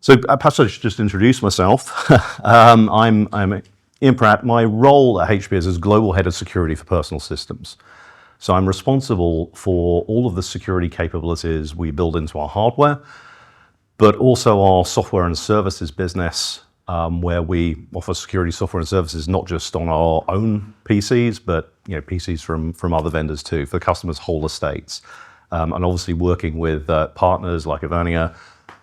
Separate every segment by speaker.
Speaker 1: So perhaps I should just introduce myself. I'm Ian Pratt. My role at HP is as Global Head of Security for Personal Systems. So I'm responsible for all of the security capabilities we build into our hardware, but also our software and services business, where we offer security software and services not just on our own PCs, but PCs from other vendors too, for the customer's whole estates. And obviously working with partners like Advania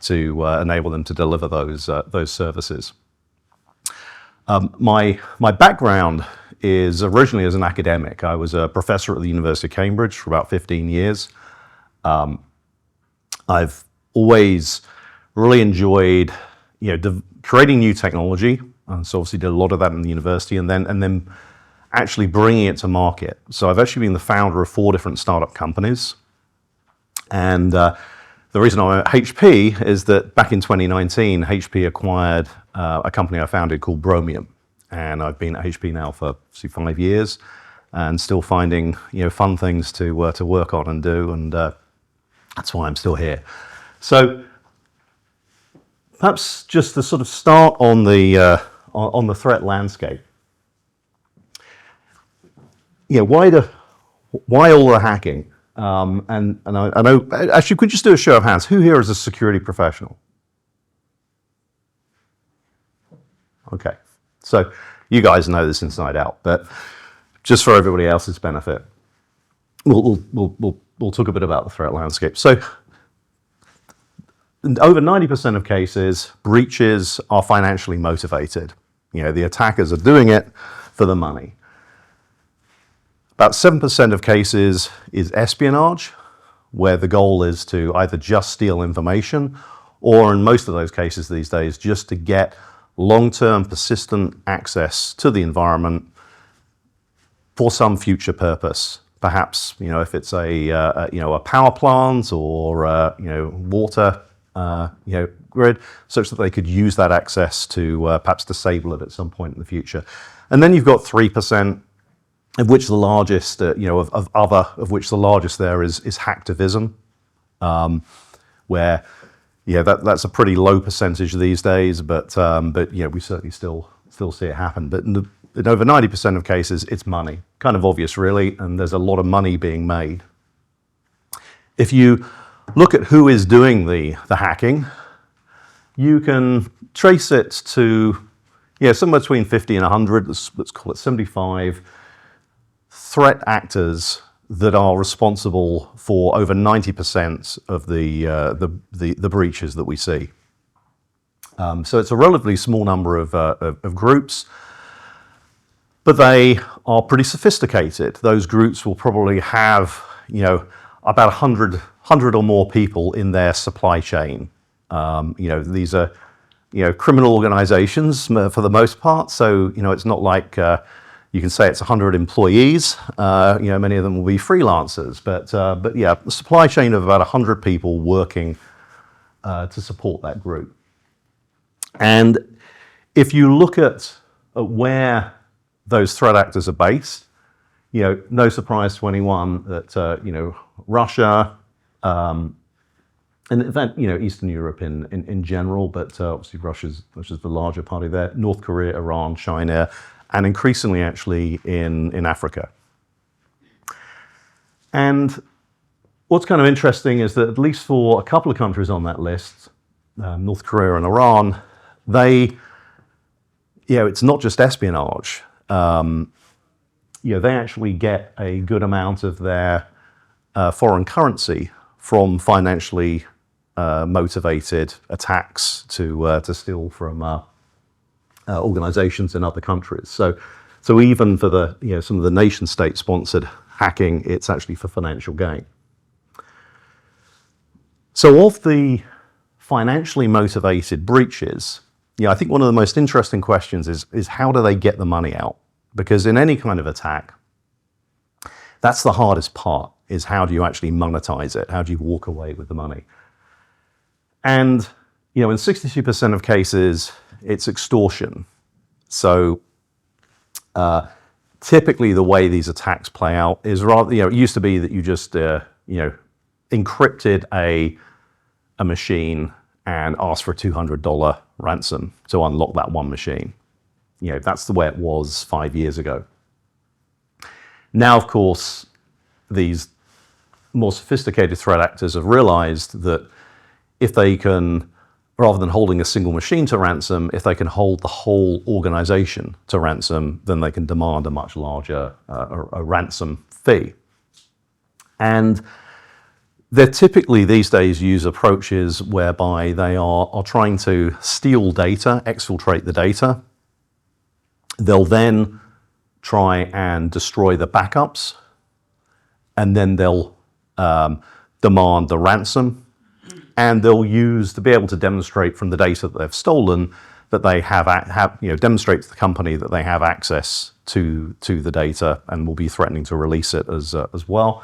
Speaker 1: to enable them to deliver those services. My background is originally as an academic. I was a professor at the University of Cambridge for about 15 years. I've always really enjoyed creating new technology, and so obviously did a lot of that in the university, and then actually bringing it to market. So I've actually been the founder of 4 different startup companies. And the reason I'm at HP is that back in 2019, HP acquired a company I founded called Bromium. And I've been at HP now for 5 years and still finding fun things to work on and do, and that's why I'm still here. So perhaps just to sort of start on the threat landscape. Why all the hacking? And I know, actually, could you just do a show of hands? Who here is a security professional? Okay, so you guys know this inside out, but just for everybody else's benefit, we'll talk a bit about the threat landscape. So in over 90% of cases, breaches are financially motivated. The attackers are doing it for the money. About 7% of cases is espionage, where the goal is to either just steal information, or in most of those cases these days, just to get long-term persistent access to the environment for some future purpose. Perhaps, if it's a power plant or water grid, such that they could use that access to perhaps disable it at some point in the future. And then you've got 3%. Of which the largest, of which the largest there is hacktivism, where, that's a pretty low percentage these days, but we certainly still see it happen. But in over 90% of cases, it's money. Kind of obvious, really, and there's a lot of money being made. If you look at who is doing the hacking, you can trace it to, somewhere between 50 and 100. Let's call it 75. Threat actors that are responsible for over 90% of the breaches that we see. So it's a relatively small number of groups, but they are pretty sophisticated. Those groups will probably have about 100 or more people in their supply chain. These are criminal organizations for the most part, so it's not like you can say it's 100 employees. Many of them will be freelancers, but a supply chain of about 100 people working to support that group. And if you look at where those threat actors are based, no surprise to anyone that Russia, and in fact Eastern Europe in general, but obviously Russia's the larger party there. North Korea, Iran, China, and increasingly actually in Africa. And what's kind of interesting is that at least for a couple of countries on that list, North Korea and Iran, it's not just espionage. They actually get a good amount of their foreign currency from financially motivated attacks to steal from organizations in other countries. So even for some of the nation state sponsored hacking, it's actually for financial gain. So of the financially motivated breaches, I think one of the most interesting questions is how do they get the money out? Because in any kind of attack, that's the hardest part, is how do you actually monetize it? How do you walk away with the money? And in 62% of cases, it's extortion. So typically the way these attacks play out is rather, it used to be that you just, encrypted a machine and ask for a $200 ransom to unlock that one machine. That's the way it was 5 years ago. Now, of course, these more sophisticated threat actors have realized that if they can, rather than holding a single machine to ransom, if they can hold the whole organization to ransom, then they can demand a much larger a ransom fee. And they typically these days use approaches whereby they are trying to steal data, exfiltrate the data. They'll then try and destroy the backups, and then they'll demand the ransom, and they'll use to be able to demonstrate from the data that they've stolen that they have demonstrate to the company that they have access to the data, and will be threatening to release it as well.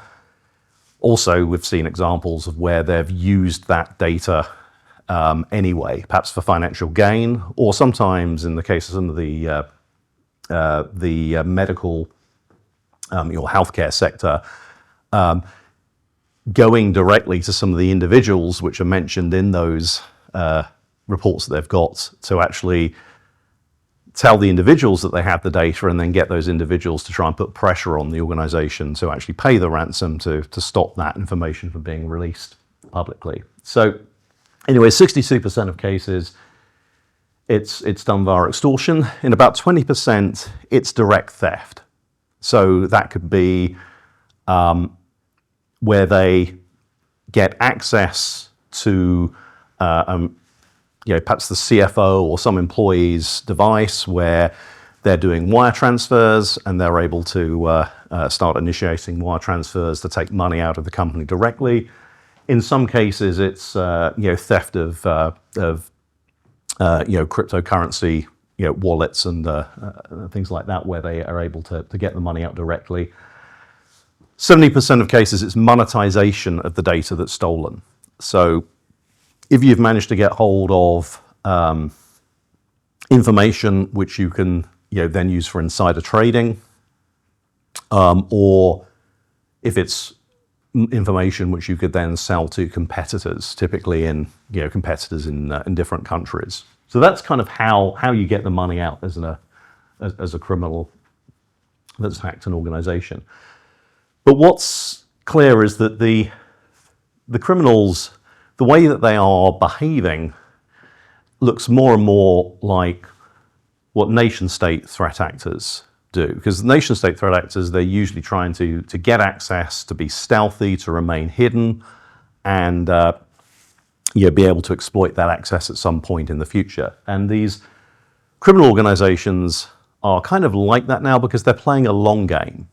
Speaker 1: Also, we've seen examples of where they've used that data anyway, perhaps for financial gain, or sometimes in the case of some of the medical or healthcare sector, going directly to some of the individuals which are mentioned in those reports that they've got, to actually tell the individuals that they have the data, and then get those individuals to try and put pressure on the organization to actually pay the ransom to stop that information from being released publicly. So anyway, 62% of cases, it's done via extortion. In about 20%, it's direct theft. So that could be where they get access to perhaps the CFO or some employee's device, where they're doing wire transfers, and they're able to start initiating wire transfers to take money out of the company directly. In some cases, it's theft of cryptocurrency, wallets and things like that, where they are able to get the money out directly. 70% of cases, it's monetization of the data that's stolen. So if you've managed to get hold of information which you can then use for insider trading, or if it's information which you could then sell to competitors, typically in competitors in different countries. So that's kind of how you get the money out as a criminal that's hacked an organization. But what's clear is that the criminals, the way that they are behaving, looks more and more like what nation-state threat actors do. Because nation-state threat actors, they're usually trying to get access, to be stealthy, to remain hidden, and be able to exploit that access at some point in the future. And these criminal organizations are kind of like that now, because they're playing a long game.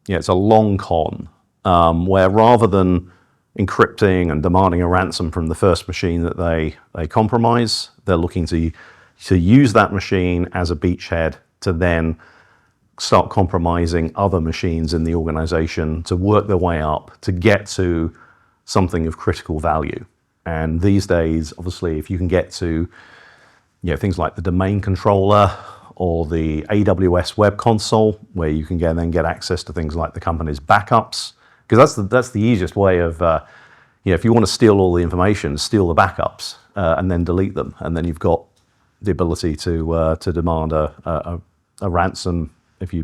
Speaker 1: It's a long con, where rather than encrypting and demanding a ransom from the first machine that they compromise, they're looking to use that machine as a beachhead to then start compromising other machines in the organization, to work their way up to get to something of critical value. And these days, obviously, if you can get to things like the domain controller or the AWS web console, where you can then get access to things like the company's backups, because that's the easiest way of, if you want to steal all the information, steal the backups and then delete them, and then you've got the ability to demand a ransom if you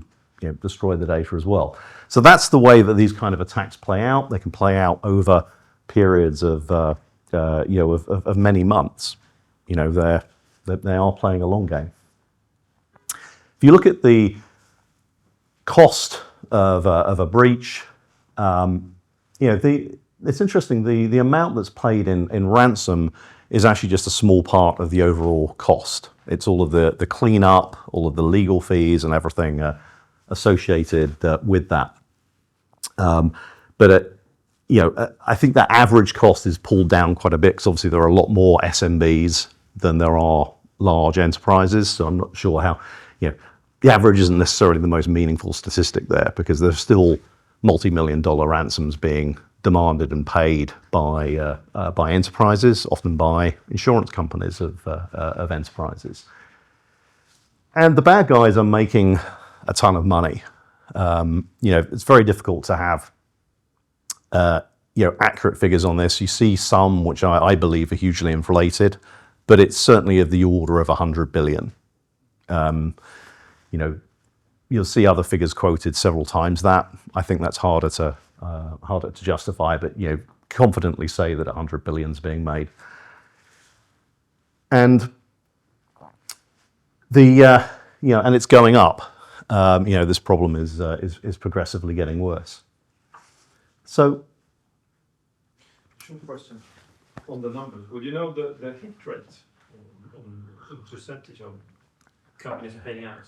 Speaker 1: destroy the data as well. So that's the way that these kind of attacks play out. They can play out over periods of many months. They are playing a long game. If you look at the cost of a breach, it's interesting. The amount that's paid in ransom is actually just a small part of the overall cost. It's all of the cleanup, all of the legal fees, and everything associated with that. But I think that average cost is pulled down quite a bit, because obviously there are a lot more SMBs than there are large enterprises. So I'm not sure how the average isn't necessarily the most meaningful statistic there, because there's still multi-million-dollar ransoms being demanded and paid by enterprises, often by insurance companies of enterprises. And the bad guys are making a ton of money. It's very difficult to have accurate figures on this. You see some which I believe are hugely inflated, but it's certainly of the order of 100 billion. You'll see other figures quoted several times that. I think that's harder to justify, but confidently say that 100 billion is being made. And and it's going up. This problem is progressively getting worse. So,
Speaker 2: short question on the numbers. Would you know the hit rate on the percentage of companies paying out?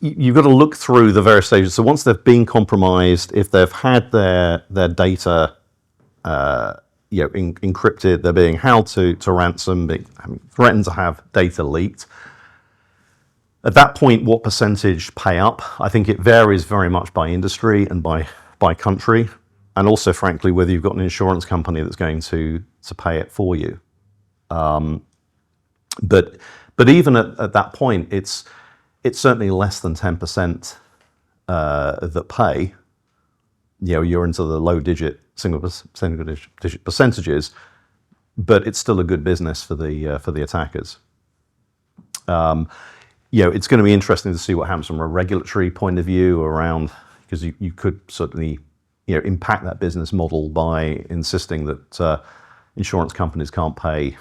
Speaker 1: You've got to look through the various stages. So once they've been compromised, if they've had their data encrypted, they're being held to ransom, threatened to have data leaked. At that point, what percentage pay up? I think it varies very much by industry and by country, and also, frankly, whether you've got an insurance company that's going to pay it for you. But even at that point, it's certainly less than 10% that pay. You're into the low single digit percentages, but it's still a good business for the attackers. It's going to be interesting to see what happens from a regulatory point of view around, because you could certainly impact that business model by insisting that insurance companies can't pay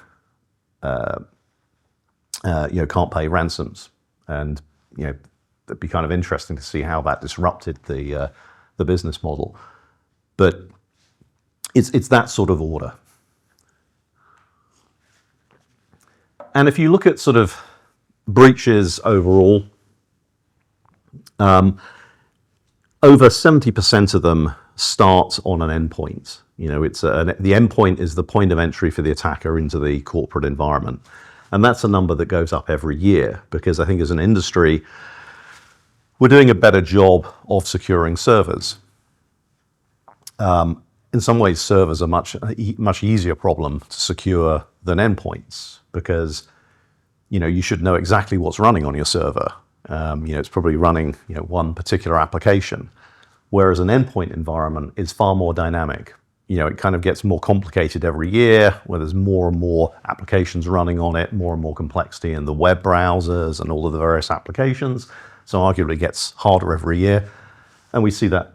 Speaker 1: ransoms, and it'd be kind of interesting to see how that disrupted the business model. But it's that sort of order. And if you look at sort of breaches overall, over 70% of them start on an endpoint. The endpoint is the point of entry for the attacker into the corporate environment. And that's a number that goes up every year, because I think as an industry, we're doing a better job of securing servers. In some ways, servers are much easier problem to secure than endpoints, because you should know exactly what's running on your server. It's probably running one particular application, whereas an endpoint environment is far more dynamic. It kind of gets more complicated every year, where there's more and more applications running on it, more and more complexity in the web browsers and all of the various applications. So arguably it gets harder every year, and we see that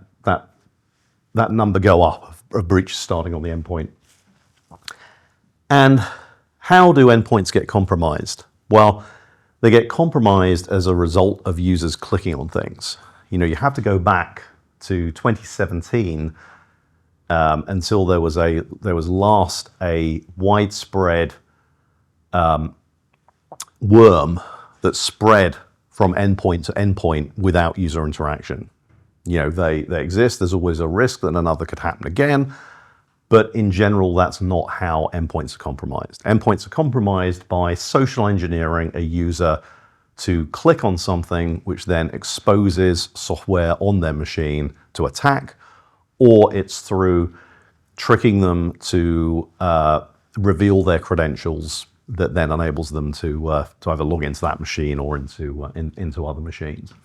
Speaker 1: number go up of breaches starting on the endpoint. And how do endpoints get compromised? Well, they get compromised as a result of users clicking on things. You have to go back to 2017 until there was last a widespread worm that spread from endpoint to endpoint without user interaction. They exist. There's always a risk that another could happen again. But in general, that's not how endpoints are compromised. Endpoints are compromised by social engineering a user to click on something which then exposes software on their machine to attack, or it's through tricking them to reveal their credentials that then enables them to either log into that machine or into other machines.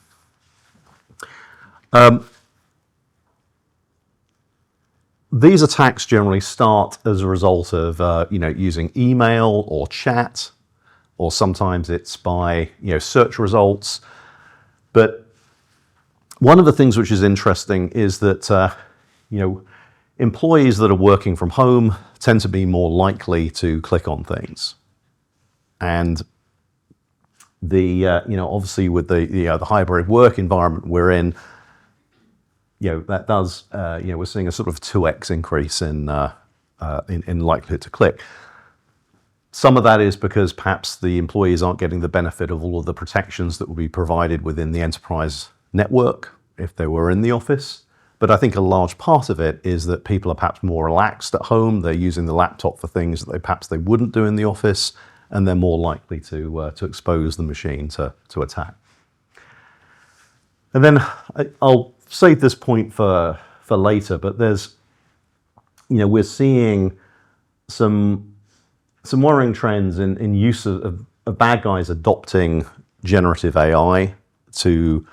Speaker 1: These attacks generally start as a result of using email or chat, or sometimes it's by search results. But one of the things which is interesting is that employees that are working from home tend to be more likely to click on things, and obviously with the hybrid work environment we're in. That does, we're seeing a sort of 2x increase in likelihood to click. Some of that is because perhaps the employees aren't getting the benefit of all of the protections that will be provided within the enterprise network if they were in the office. But I think a large part of it is that people are perhaps more relaxed at home. They're using the laptop for things that perhaps they wouldn't do in the office, and they're more likely to expose the machine to attack. And then I'll save this point for later, but there's, we're seeing some worrying trends in use of bad guys adopting generative AI to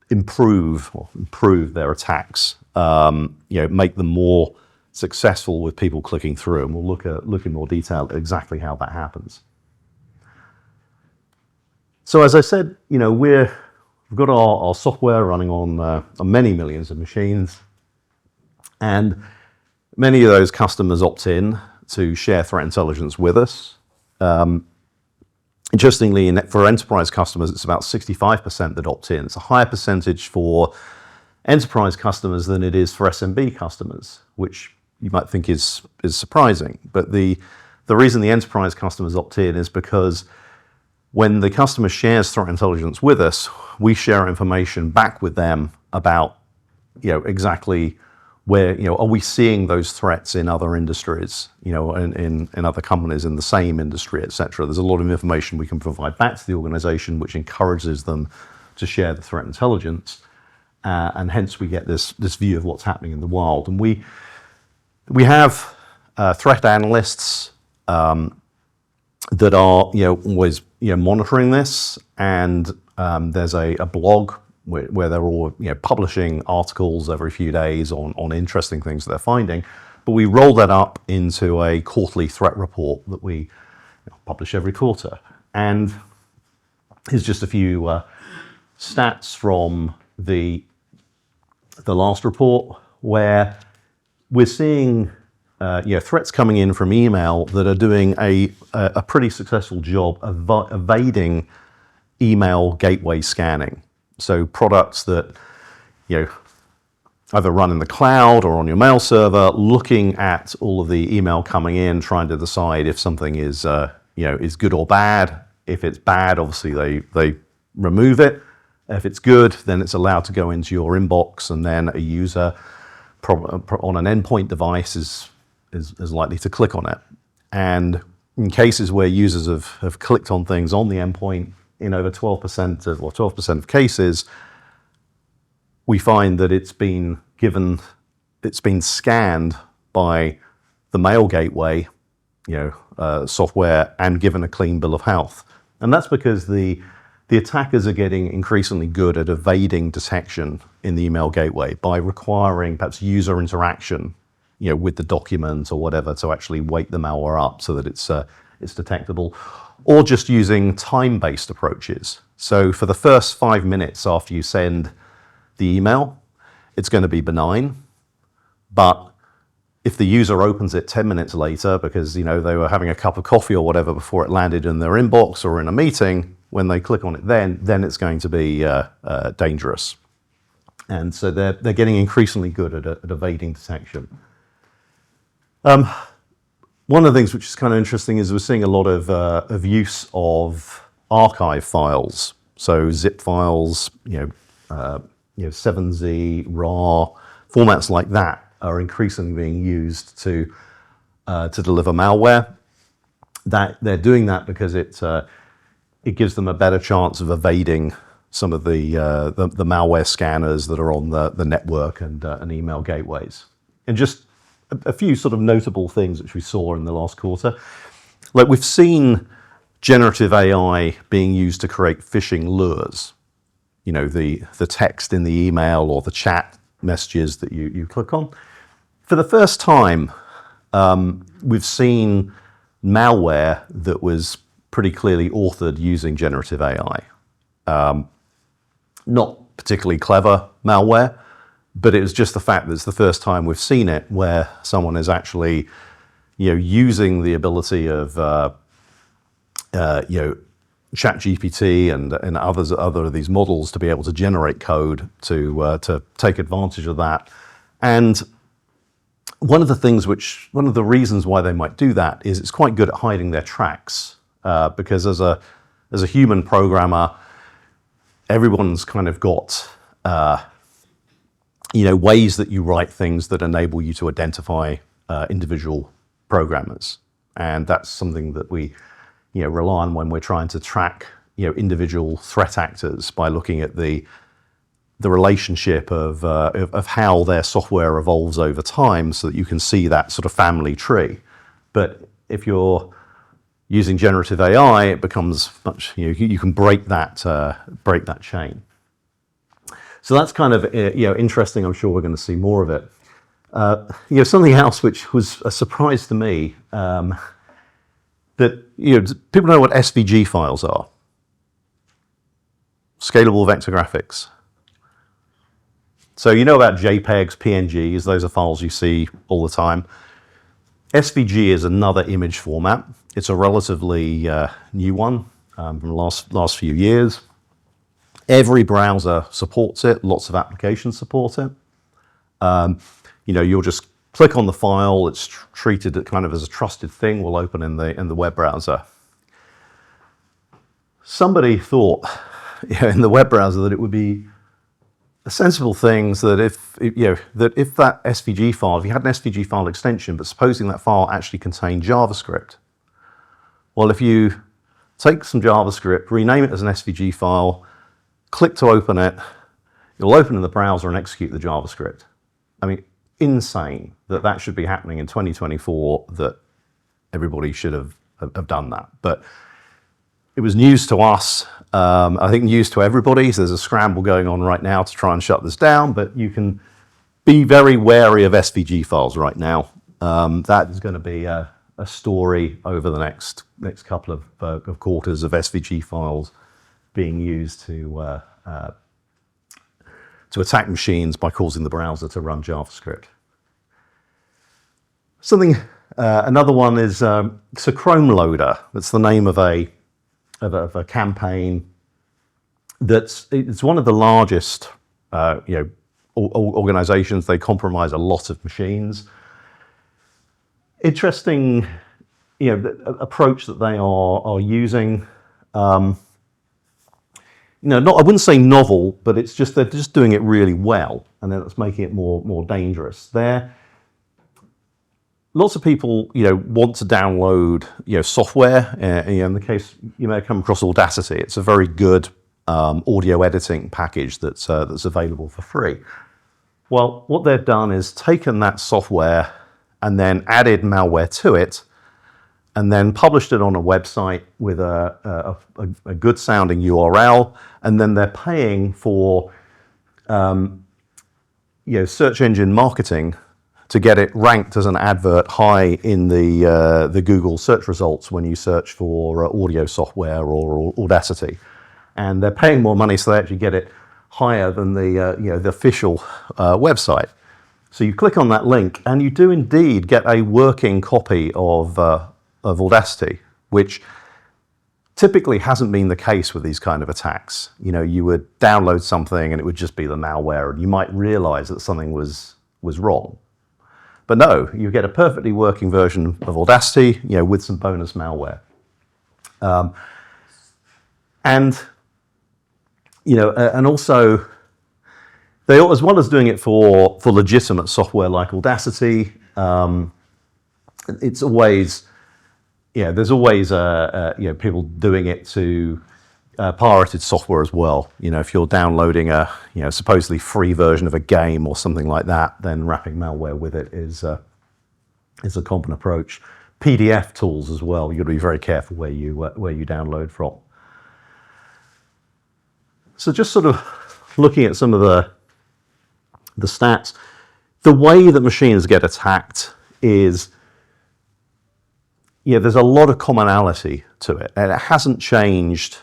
Speaker 1: improve their attacks, make them more successful with people clicking through. And we'll look in more detail at exactly how that happens. So as I said, we've got our software running on many millions of machines, and many of those customers opt in to share threat intelligence with us. Interestingly, for enterprise customers, it's about 65% that opt in. It's a higher percentage for enterprise customers than it is for SMB customers, which you might think is surprising. But the reason the enterprise customers opt in is because when the customer shares threat intelligence with us, we share information back with them about, exactly where, are we seeing those threats in other industries, in other companies in the same industry, et cetera. There's a lot of information we can provide back to the organization, which encourages them to share the threat intelligence. And hence we get this view of what's happening in the wild. And we have threat analysts that are always monitoring this, and there's a blog where they're all publishing articles every few days on interesting things that they're finding. But we roll that up into a quarterly threat report that we publish every quarter. And here's just a few stats from the last report, where we're seeing threats coming in from email that are doing a pretty successful job of evading email gateway scanning. So products that either run in the cloud or on your mail server, looking at all of the email coming in, trying to decide if something is good or bad. If it's bad, obviously they remove it. If it's good, then it's allowed to go into your inbox, and then a user on an endpoint device is likely to click on it. And in cases where users have clicked on things on the endpoint, in over 12% of cases, we find that it's been scanned by the mail gateway, software, and given a clean bill of health. And that's because the attackers are getting increasingly good at evading detection in the email gateway by requiring perhaps user interaction, with the document or whatever, to actually wake the malware up so that it's detectable, or just using time-based approaches. So for the first 5 minutes after you send the email, it's going to be benign. But if the user opens it 10 minutes later because they were having a cup of coffee or whatever before it landed in their inbox or in a meeting, when they click on it then it's going to be dangerous. And so they're getting increasingly good at evading detection. One of the things which is kind of interesting is we're seeing a lot of use of archive files, so zip files, 7Z, RAR, formats like that are increasingly being used to deliver malware. That they're doing that because it gives them a better chance of evading some of the malware scanners that are on the network and email gateways. And just a few sort of notable things which we saw in the last quarter. Like, we've seen generative AI being used to create phishing lures. The text in the email or the chat messages that you click on. For the first time, we've seen malware that was pretty clearly authored using generative AI. Not particularly clever malware, but it was just the fact that it's the first time we've seen it where someone is actually, using the ability of, ChatGPT and other of these models to be able to generate code to take advantage of that. And one of the reasons why they might do that is it's quite good at hiding their tracks, because as a human programmer, everyone's kind of got ways that you write things that enable you to identify individual programmers. And that's something that we rely on when we're trying to track individual threat actors, by looking at the relationship of how their software evolves over time, so that you can see that sort of family tree. But if you're Using generative AI, it becomes much, you can break that chain. So that's kind of interesting. I'm sure we're going to see more of it. Something else which was a surprise to me, that people know what SVG files are. Scalable vector graphics. So you know about JPEGs, PNGs, those are files you see all the time. SVG is another image format. It's a relatively new one from the last few years. Every browser supports it. Lots of applications support it. You'll just click on the file. It's treated kind of as a trusted thing. Will open in the web browser. Somebody thought in the web browser that it would be a sensible thing that if that SVG file, if you had an SVG file extension, but supposing that file actually contained JavaScript, well, if you take some JavaScript, rename it as an SVG file, click to open it, it'll open in the browser and execute the JavaScript. I mean, insane that should be happening in 2024, that everybody should have done that. But it was news to us, I think news to everybody. So there's a scramble going on right now to try and shut this down, but you can be very wary of SVG files right now. That is going to be a story over the next couple of quarters of SVG files being used to attack machines by causing the browser to run JavaScript. Another one is it's a Chrome loader. That's the name of a campaign. It's one of the largest organizations. They compromise a lot of machines. Interesting the approach that they are using. I wouldn't say novel, but it's just they're just doing it really well, and then that's making it more dangerous. Lots of people want to download software. In the case, you may have come across Audacity. It's a very good audio editing package that's available for free. Well, what they've done is taken that software and then added malware to it, and then published it on a website with a good sounding URL, and then they're paying for search engine marketing to get it ranked as an advert high in the Google search results when you search for audio software or Audacity. And they're paying more money, so they actually get it higher than the official website. So you click on that link, and you do indeed get a working copy of Audacity, which typically hasn't been the case with these kind of attacks. You would download something, and it would just be the malware, and you might realize that something was wrong. But no, you get a perfectly working version of Audacity, with some bonus malware. And also, they, as well as doing it for legitimate software like Audacity, it's always, there's always people doing it to pirated software as well. If you're downloading a supposedly free version of a game or something like that, then wrapping malware with it is a common approach. PDF tools as well. You've got to be very careful where you download from. So just sort of looking at some of the stats, the way that machines get attacked is, there's a lot of commonality to it, and it hasn't changed.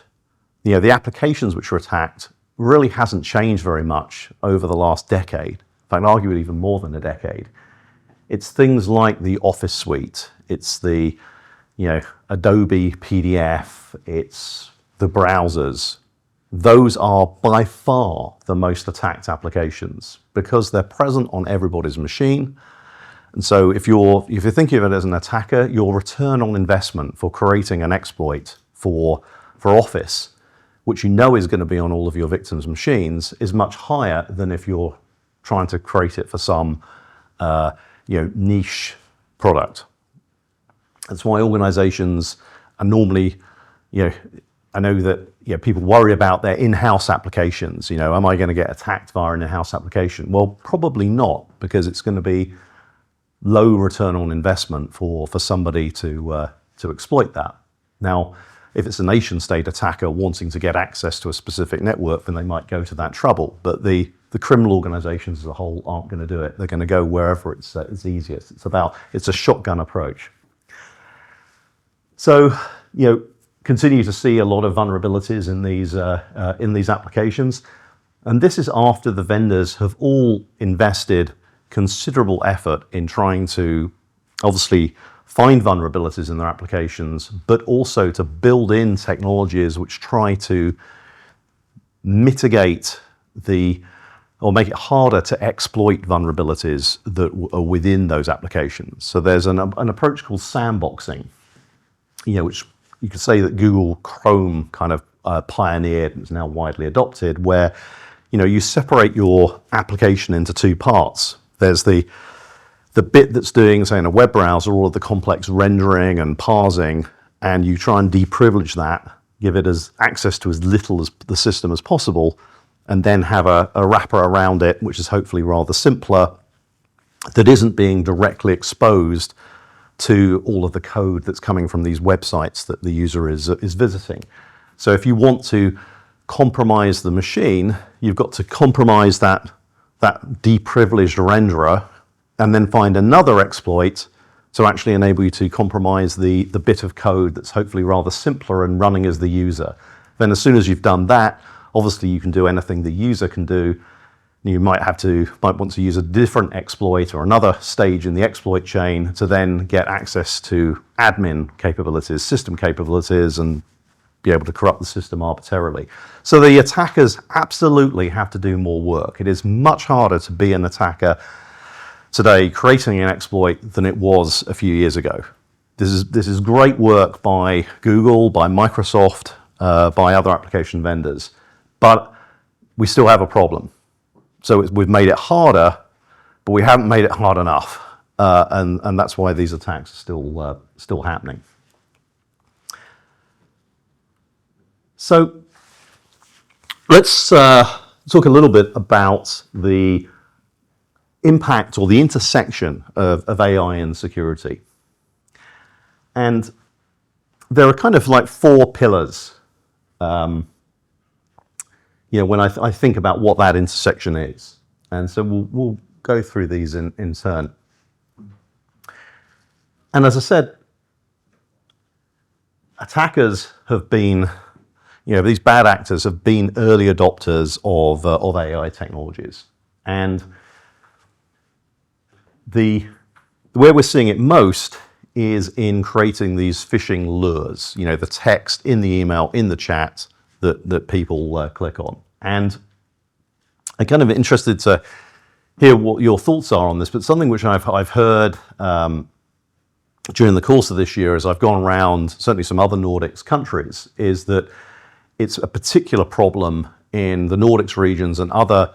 Speaker 1: The applications which are attacked really hasn't changed very much over the last decade. In fact, arguably even more than a decade. It's things like the Office suite. It's the, Adobe PDF. It's the browsers. Those are by far the most attacked applications because they're present on everybody's machine. And so if you're thinking of it as an attacker, your return on investment for creating an exploit for Office, which is going to be on all of your victims' machines, is much higher than if you're trying to create it for some niche product. That's why organizations are normally, I know that people worry about their in-house applications. Am I going to get attacked via an in-house application? Well, probably not, because it's going to be low return on investment for somebody to exploit that. Now, if it's a nation state attacker wanting to get access to a specific network, then they might go to that trouble. But the criminal organizations as a whole aren't going to do it. They're going to go wherever it's easiest. It's a shotgun approach. So, continue to see a lot of vulnerabilities in these applications. And this is after the vendors have all invested considerable effort in trying to obviously find vulnerabilities in their applications, but also to build in technologies which try to mitigate or make it harder to exploit vulnerabilities that are within those applications. So there's an approach called sandboxing, which you could say that Google Chrome kind of pioneered and is now widely adopted, where you separate your application into two parts. There's the bit that's doing, say, in a web browser, all of the complex rendering and parsing, and you try and deprivilege that, give it access to as little as the system as possible, and then have a wrapper around it, which is hopefully rather simpler, that isn't being directly exposed to all of the code that's coming from these websites that the user is visiting. So if you want to compromise the machine, you've got to compromise that deprivileged renderer, and then find another exploit to actually enable you to compromise the bit of code that's hopefully rather simpler and running as the user. Then as soon as you've done that, obviously you can do anything the user can do. You might want to use a different exploit or another stage in the exploit chain to then get access to admin capabilities, system capabilities, and be able to corrupt the system arbitrarily. So the attackers absolutely have to do more work. It is much harder to be an attacker today creating an exploit than it was a few years ago. This is great work by Google, by Microsoft, by other application vendors, but we still have a problem. So we've made it harder, but we haven't made it hard enough, and that's why these attacks are still happening. So let's talk a little bit about the impact or the intersection of AI and security. And there are kind of like four pillars, when I think about what that intersection is. And so we'll go through these in turn. And as I said, attackers have been, these bad actors have been early adopters of AI technologies. And where we're seeing it most is in creating these phishing lures, the text in the email, in the chat that people click on. And I'm kind of interested to hear what your thoughts are on this, but something which I've heard during the course of this year as I've gone around, certainly some other Nordics countries, is that it's a particular problem in the Nordics regions and other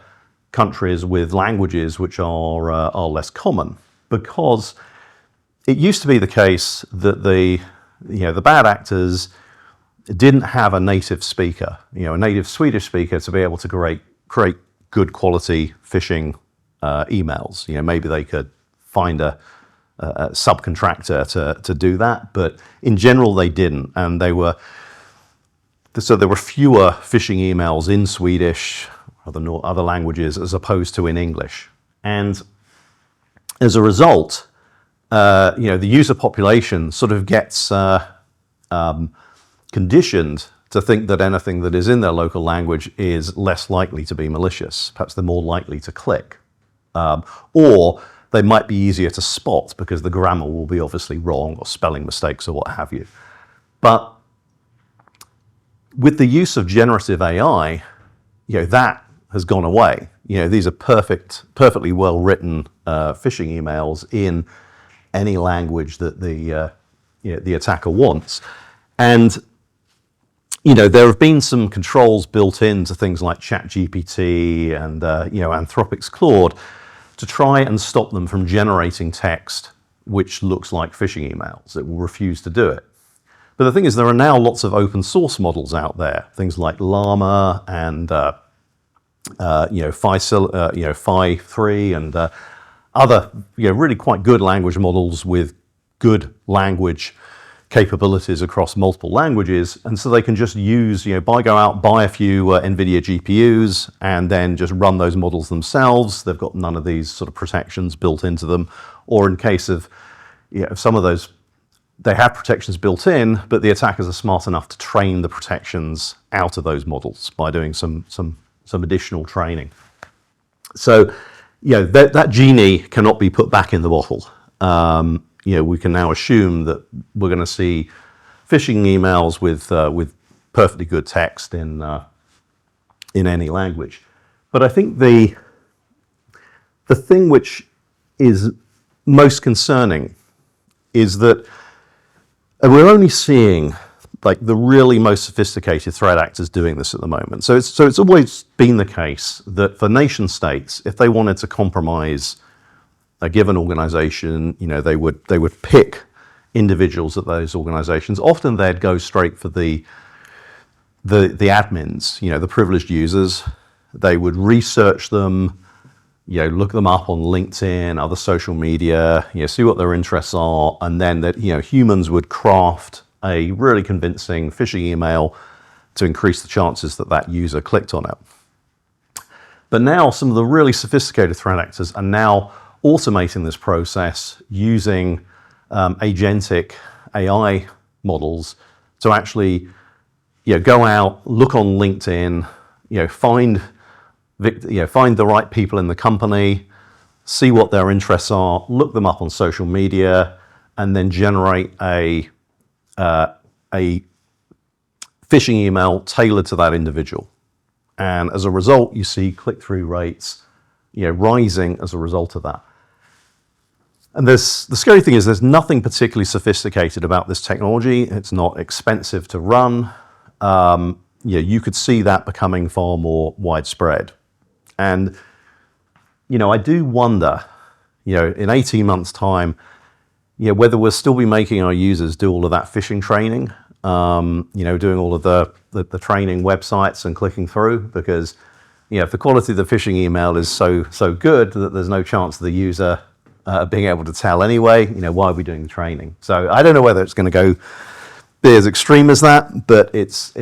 Speaker 1: countries with languages which are less common, because it used to be the case that the bad actors didn't have a native speaker, a native Swedish speaker to be able to create good quality phishing emails. Maybe they could find a subcontractor to do that, but in general they didn't, and there were fewer phishing emails in Swedish, other languages, as opposed to in English. And as a result, the user population sort of gets conditioned to think that anything that is in their local language is less likely to be malicious. Perhaps they're more likely to click. Or they might be easier to spot because the grammar will be obviously wrong, or spelling mistakes or what have you. But with the use of generative AI, that has gone away. These are perfectly well-written phishing emails in any language that the attacker wants. And there have been some controls built into things like ChatGPT and Anthropic's Claude to try and stop them from generating text which looks like phishing emails. It will refuse to do it. But the thing is, there are now lots of open source models out there, things like Llama and Phi3 and other really quite good language models with good language capabilities across multiple languages, and so they can just use, go out, buy a few NVIDIA GPUs, and then just run those models themselves. They've got none of these sort of protections built into them, or in case of, some of those, they have protections built in, but the attackers are smart enough to train the protections out of those models by doing some additional training. So, that genie cannot be put back in the bottle. We can now assume that we're going to see phishing emails with perfectly good text in any language. But I think the thing which is most concerning is that we're only seeing like the really most sophisticated threat actors doing this at the moment. So it's always been the case that for nation states, if they wanted to compromise a given organization, they would pick individuals at those organizations. Often they'd go straight for the admins, the privileged users. They would research them, look them up on LinkedIn, other social media, see what their interests are, and then that humans would craft a really convincing phishing email to increase the chances that that user clicked on it. But now some of the really sophisticated threat actors are now automating this process using agentic AI models to actually go out, look on LinkedIn, find the right people in the company, see what their interests are, look them up on social media, and then generate a phishing email tailored to that individual. And as a result, you see click-through rates rising as a result of that. And the scary thing is there's nothing particularly sophisticated about this technology. It's not expensive to run. You could see that becoming far more widespread. And, I do wonder, in 18 months' time, whether we'll still be making our users do all of that phishing training, doing all of the training websites and clicking through, because, if the quality of the phishing email is so good that there's no chance of the user being able to tell anyway, why are we doing the training? So I don't know whether it's going to be as extreme as that, but it's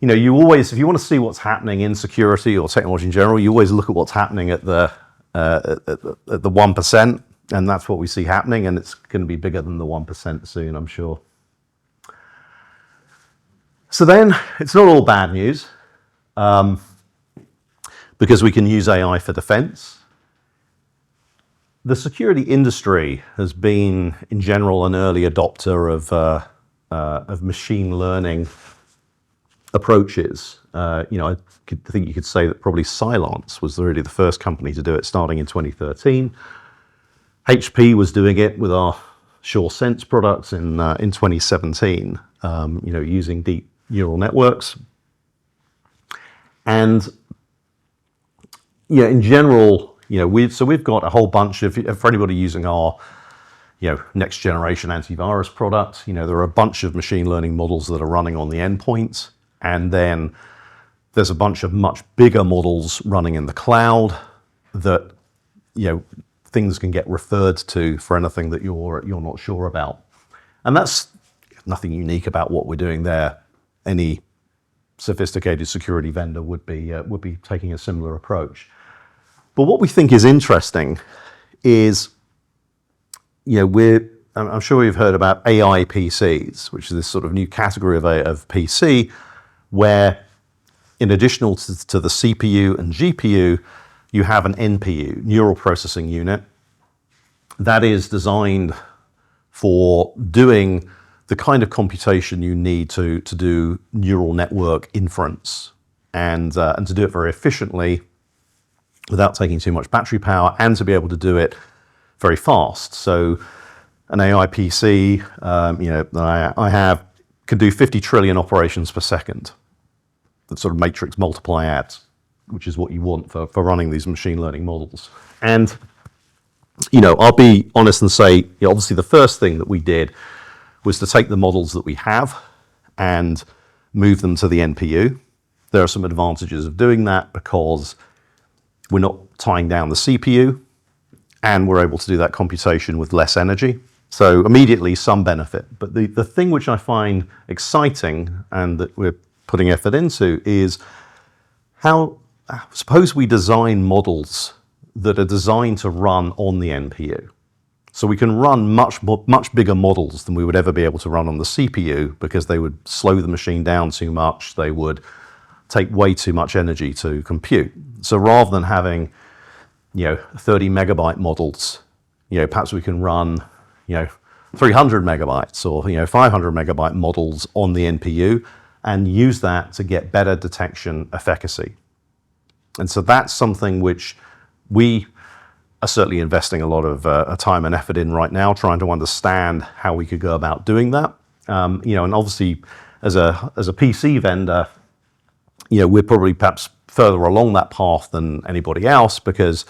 Speaker 1: you always, if you want to see what's happening in security or technology in general, you always look at what's happening at the 1%, and that's what we see happening, and it's going to be bigger than the 1% soon, I'm sure. So then, it's not all bad news, because we can use AI for defense. The security industry has been, in general, an early adopter of machine learning approaches. I think you could say that probably Cylance was really the first company to do it, starting in 2013. HP was doing it with our SureSense products in 2017, using deep neural networks. And in general, we've got a whole bunch of, for anybody using our next generation antivirus product, there are a bunch of machine learning models that are running on the endpoints, and then there's a bunch of much bigger models running in the cloud that things can get referred to for anything that you're not sure about. And that's nothing unique about what we're doing there. Any sophisticated security vendor would be taking a similar approach. But what we think is interesting is, I'm sure you've heard about AI PCs, which is this sort of new category of PC, where in addition to the CPU and GPU, you have an NPU, neural processing unit, that is designed for doing the kind of computation you need to do neural network inference, and to do it very efficiently without taking too much battery power, and to be able to do it very fast. So an AI PC, that I have, can do 50 trillion operations per second. That sort of matrix multiply adds, which is what you want for running these machine learning models. And I'll be honest and say, obviously the first thing that we did was to take the models that we have and move them to the NPU. There are some advantages of doing that because we're not tying down the CPU, and we're able to do that computation with less energy. So immediately some benefit. But the thing which I find exciting and that we're putting effort into is how, suppose we design models that are designed to run on the NPU. So we can run much bigger models than we would ever be able to run on the CPU because they would slow the machine down too much. They would take way too much energy to compute. So rather than having, 30 megabyte models, perhaps we can run, 300 megabytes or, 500 megabyte models on the NPU and use that to get better detection efficacy. And so that's something which we are certainly investing a lot of time and effort in right now, trying to understand how we could go about doing that. And obviously, as a PC vendor, we're probably perhaps further along that path than anybody else because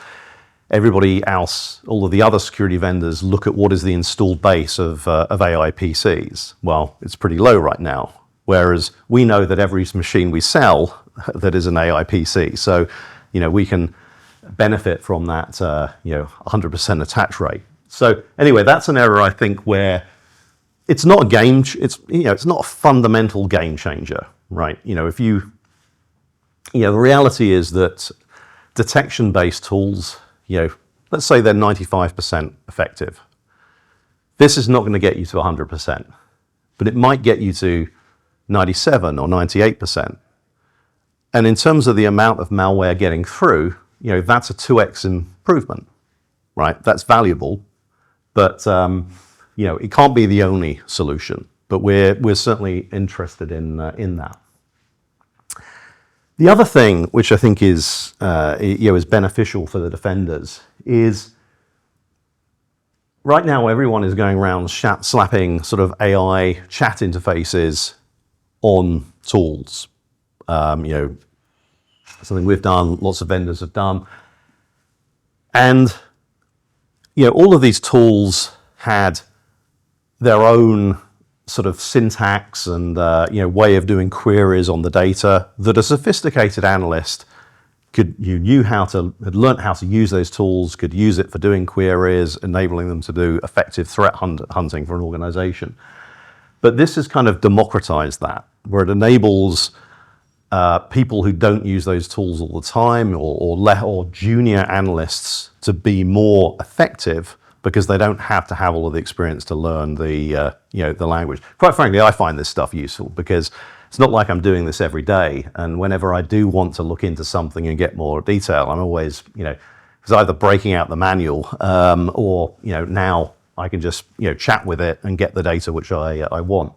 Speaker 1: everybody else, all of the other security vendors, look at what is the installed base of AI PCs. Well, it's pretty low right now. Whereas we know that every machine we sell that is an AI PC. So, we can benefit from that, 100% attach rate. So anyway, that's an area I think where it's not a game, it's not a fundamental game changer, right? The reality is that detection-based tools, let's say they're 95% effective. This is not going to get you to 100%, but it might get you to 97 or 98%. And in terms of the amount of malware getting through, that's a 2x improvement, right? That's valuable, but it can't be the only solution. But we're certainly interested in that. The other thing which I think is is beneficial for the defenders is right now everyone is going around slapping sort of AI chat interfaces on tools. Something we've done, lots of vendors have done. And, all of these tools had their own sort of syntax and, way of doing queries on the data that a sophisticated analyst had learned how to use those tools, could use it for doing queries, enabling them to do effective threat hunting for an organization. But this has kind of democratized that, where it enables people who don't use those tools all the time or junior analysts to be more effective because they don't have to have all of the experience to learn the language. Quite frankly, I find this stuff useful because it's not like I'm doing this every day. And whenever I do want to look into something and get more detail, I'm always, it's either breaking out the manual or, now I can just, chat with it and get the data which I want.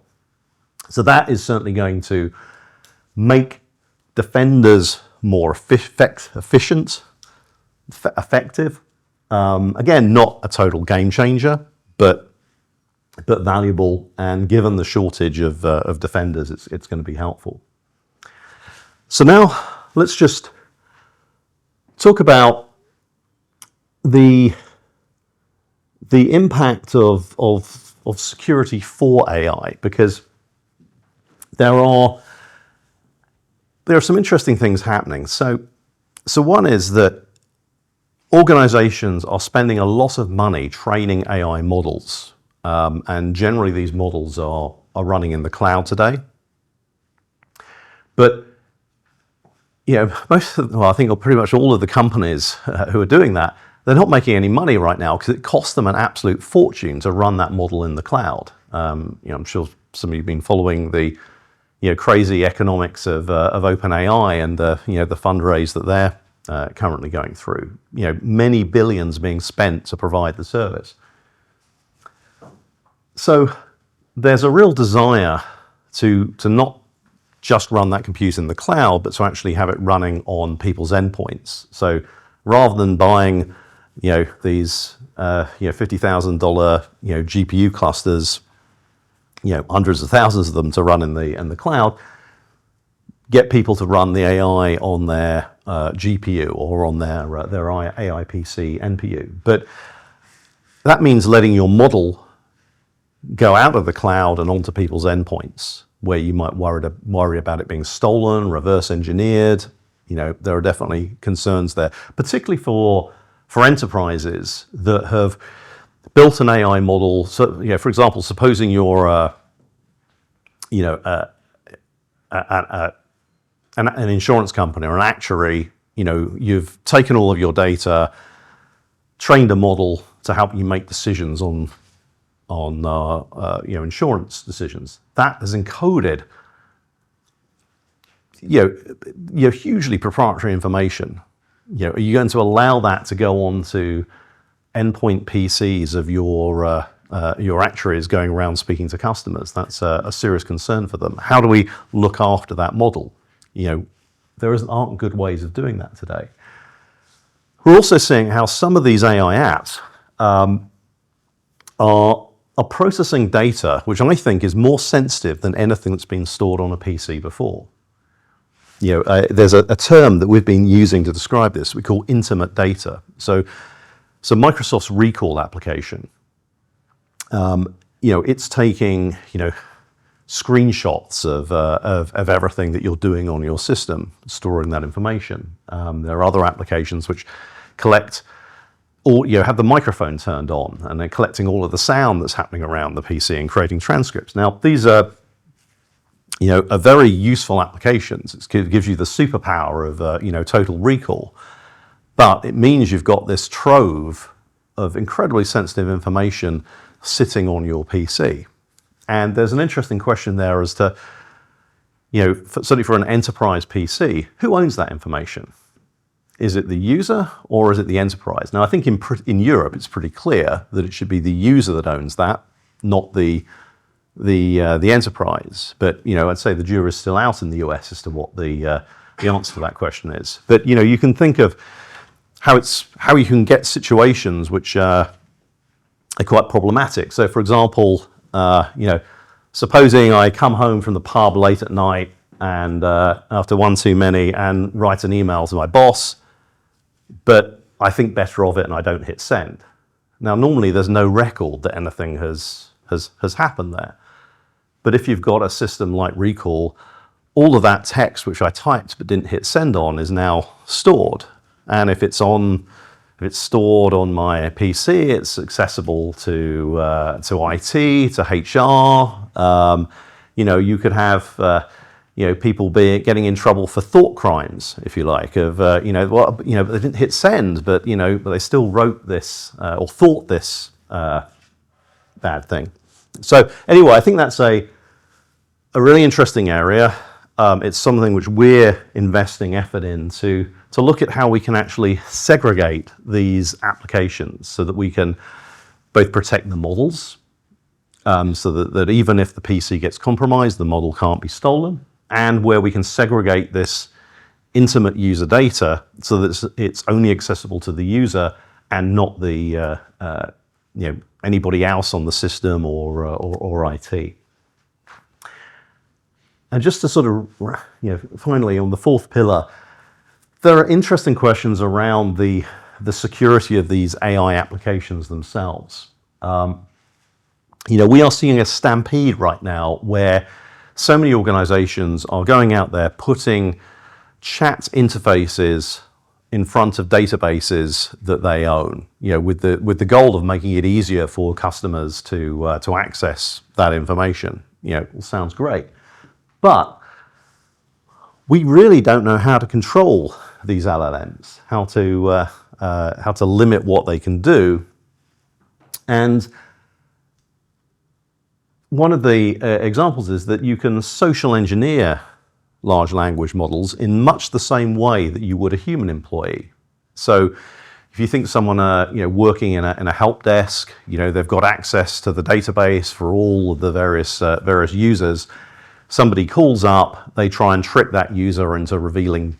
Speaker 1: So that is certainly going to make defenders more efficient, effective. Again, not a total game changer, but valuable. And given the shortage of defenders, it's going to be helpful. So now let's just talk about the impact of security for AI, because there are some interesting things happening. So one is that organizations are spending a lot of money training AI models, and generally these models are running in the cloud today. But I think pretty much all of the companies who are doing that, they're not making any money right now because it costs them an absolute fortune to run that model in the cloud. I'm sure some of you've been following the crazy economics of OpenAI and the fundraise that they're currently going through. Many billions being spent to provide the service. So there's a real desire to not just run that compute in the cloud, but to actually have it running on people's endpoints. So rather than buying these $50,000 GPU clusters, hundreds of thousands of them to run in the cloud, get people to run the AI on their GPU or on their AI PC NPU. But that means letting your model go out of the cloud and onto people's endpoints, where you might worry about it being stolen, reverse engineered. There are definitely concerns there, particularly for enterprises that have built an AI model. So, for example, supposing you're, an insurance company or an actuary, you've taken all of your data, trained a model to help you make decisions on insurance decisions. That is encoded, hugely proprietary information. Are you going to allow that to go on to endpoint PCs of your actuaries going around speaking to customers? That's a serious concern for them. How do we look after that model? There aren't good ways of doing that today. We're also seeing how some of these AI apps are processing data, which I think is more sensitive than anything that's been stored on a PC before. There's a term that we've been using to describe this we call intimate data. So Microsoft's Recall application, it's taking, screenshots of everything that you're doing on your system, storing that information. There are other applications which collect have the microphone turned on, and they're collecting all of the sound that's happening around the PC and creating transcripts. Now, these are very useful applications. It gives you the superpower of total recall, but it means you've got this trove of incredibly sensitive information sitting on your PC. And there's an interesting question there as to, certainly for an enterprise PC, who owns that information? Is it the user or is it the enterprise? Now, I think in Europe it's pretty clear that it should be the user that owns that, not the enterprise. But I'd say the jury's still out in the US as to what the answer to that question is. But you can think of how you can get situations which are quite problematic. So, for example, supposing I come home from the pub late at night and after one too many and write an email to my boss, but I think better of it and I don't hit send. Now, normally there's no record that anything has happened there. But if you've got a system like Recall, all of that text which I typed but didn't hit send on is now stored. And if it's stored on my PC, it's accessible to IT, to HR. You could have people getting in trouble for thought crimes, if you like, of they didn't hit send, but they still wrote this or thought this bad thing. So anyway, I think that's a really interesting area. It's something which we're investing effort in to look at how we can actually segregate these applications so that we can both protect the models, so that even if the PC gets compromised, the model can't be stolen, and where we can segregate this intimate user data so that it's only accessible to the user and not the anybody else on the system or IT. And just to sort of, finally on the fourth pillar, there are interesting questions around the security of these AI applications themselves. We are seeing a stampede right now where so many organizations are going out there putting chat interfaces in front of databases that they own, with the goal of making it easier for customers to access that information. It sounds great. But we really don't know how to control these LLMs, how to limit what they can do. And one of the examples is that you can social engineer large language models in much the same way that you would a human employee. So if you think someone working in a help desk, they've got access to the database for all of the various users. Somebody calls up, they try and trick that user into revealing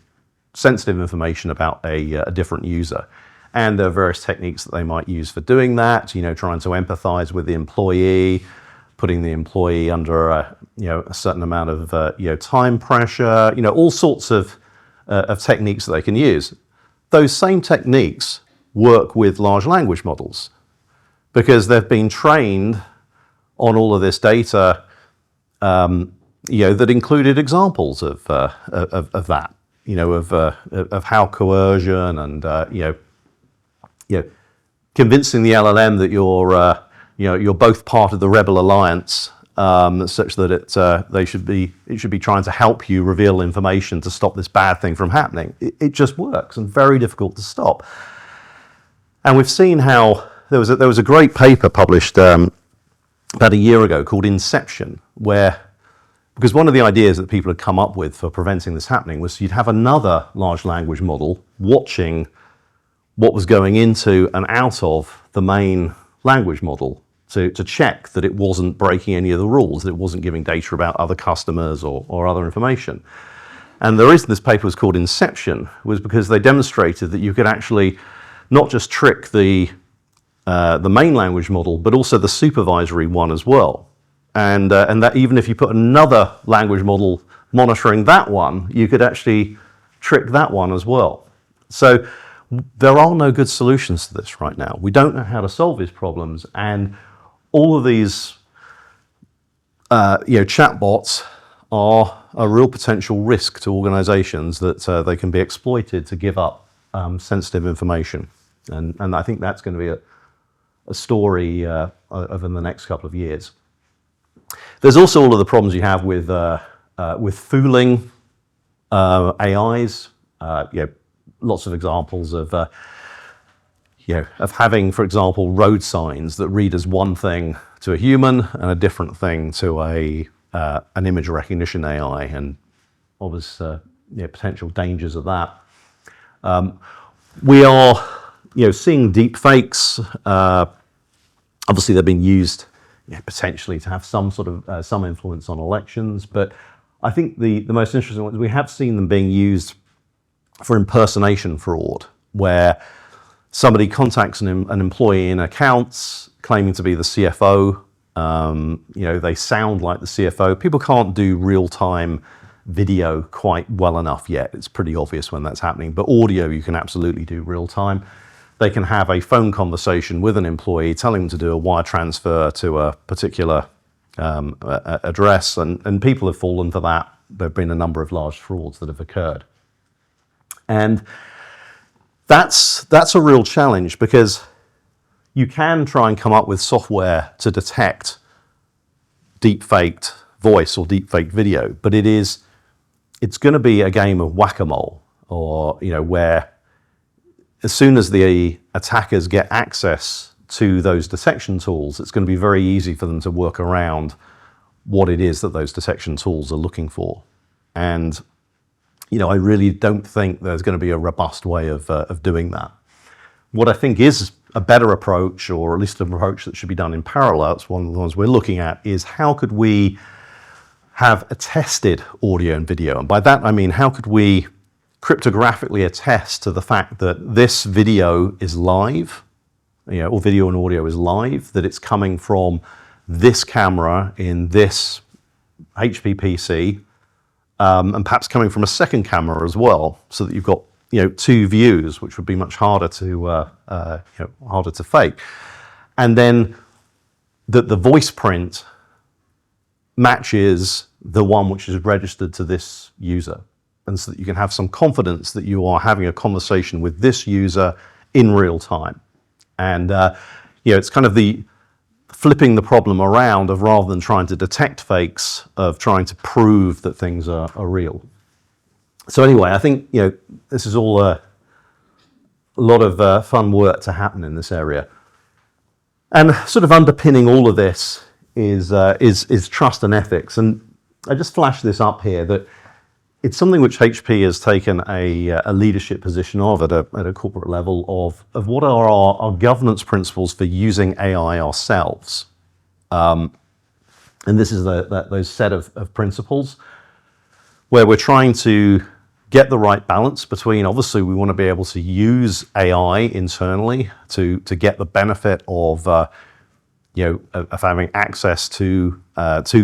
Speaker 1: sensitive information about a different user. And there are various techniques that they might use for doing that, trying to empathize with the employee, putting the employee under a certain amount of time pressure, all sorts of techniques that they can use. Those same techniques work with large language models because they've been trained on all of this data that included examples of that, of how coercion and convincing the LLM that you're both part of the rebel alliance, such that it should be trying to help you reveal information to stop this bad thing from happening. It just works and very difficult to stop. And we've seen how there was a great paper published about a year ago called Inception, because one of the ideas that people had come up with for preventing this happening was you'd have another large language model watching what was going into and out of the main language model to check that it wasn't breaking any of the rules, that it wasn't giving data about other customers or other information. And the reason this paper was called Inception was because they demonstrated that you could actually not just trick the main language model, but also the supervisory one as well. And that even if you put another language model monitoring that one, you could actually trick that one as well. So there are no good solutions to this right now. We don't know how to solve these problems, and all of these chatbots are a real potential risk to organizations that they can be exploited to give up sensitive information. And I think that's going to be a story over the next couple of years. There's also all of the problems you have with fooling AIs. Lots of examples of having, for example, road signs that read as one thing to a human and a different thing to an image recognition AI, and obvious potential dangers of that. We are seeing deep fakes. Obviously, they're being used potentially to have some sort of some influence on elections, but I think the most interesting ones, we have seen them being used for impersonation fraud, where somebody contacts an employee in accounts claiming to be the CFO. They sound like the CFO. People can't do real-time video quite well enough yet. It's pretty obvious when that's happening, but audio you can absolutely do real-time. They can have a phone conversation with an employee telling them to do a wire transfer to a particular address, and people have fallen for that. There have been a number of large frauds that have occurred. And that's a real challenge, because you can try and come up with software to detect deep-faked voice or deep-faked video, but it's going to be a game of whack-a-mole, or where as soon as the attackers get access to those detection tools, it's going to be very easy for them to work around what it is that those detection tools are looking for. And I really don't think there's going to be a robust way of doing that. What I think is a better approach, or at least an approach that should be done in parallel, it's one of the ones we're looking at, is how could we have attested audio and video? And by that I mean, how could we cryptographically attest to the fact that this video is live, or video and audio is live, that it's coming from this camera in this HP PC, and perhaps coming from a second camera as well, so that you've got two views, which would be much harder to fake, and then that the voice print matches the one which is registered to this user, and so that you can have some confidence that you are having a conversation with this user in real time. And it's kind of the flipping the problem around of, rather than trying to detect fakes, of trying to prove that things are real. So anyway, I think this is all a lot of fun work to happen in this area. And sort of underpinning all of this is trust and ethics. And I just flashed this up here, that it's something which HP has taken a leadership position of at a corporate level of what are our governance principles for using AI ourselves. And this is those set of principles where we're trying to get the right balance between, obviously we want to be able to use AI internally to get the benefit of having access to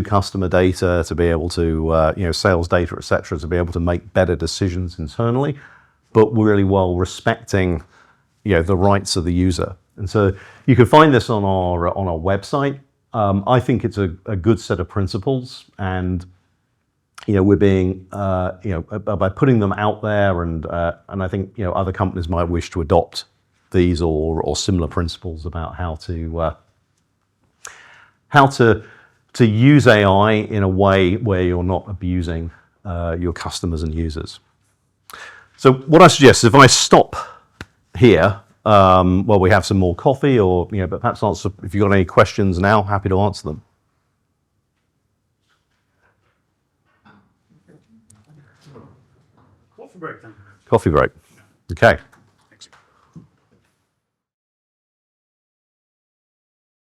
Speaker 1: customer data, to be able to sales data, etc., to be able to make better decisions internally, but really while respecting the rights of the user. And so you can find this on our website. I think it's a good set of principles, and we're being by putting them out there, and I think other companies might wish to adopt these or similar principles about how to use AI in a way where you're not abusing your customers and users. So what I suggest is if I stop here while we have some more coffee, or but perhaps answer if you've got any questions now. Happy to answer them.
Speaker 2: Coffee break then.
Speaker 1: Coffee break. Okay.